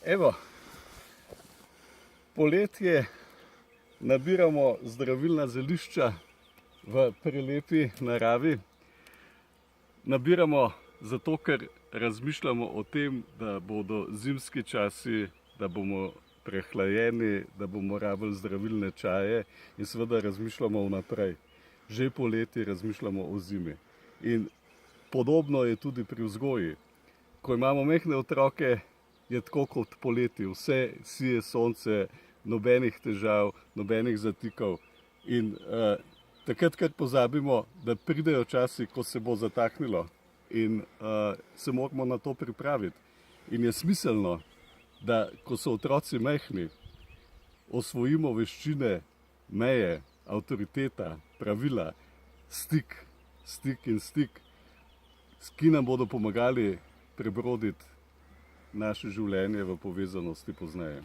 Evo, poletje nabiramo zdravilna zelišča v prelepi naravi. Nabiramo zato, ker razmišljamo o tem, da bodo zimski časi, da bomo prehlajeni, da bomo rabili zdravilne čaje in seveda razmišljamo vnaprej. Že poleti razmišljamo o zimi. In podobno je tudi pri vzgoji. Ko imamo majhne otroke, je tako kot poleti, vse sije sonce, nobenih težav, nobenih zatikov. In takrat, kar pozabimo, da pridejo časi, ko se bo zataknilo in se moramo na to pripraviti. In je smiselno, da ko so otroci majhni, osvojimo veščine, meje, avtoriteta, pravila, stik, ki nam bodo pomagali prebroditi naše življenje v povezanosti pozneje.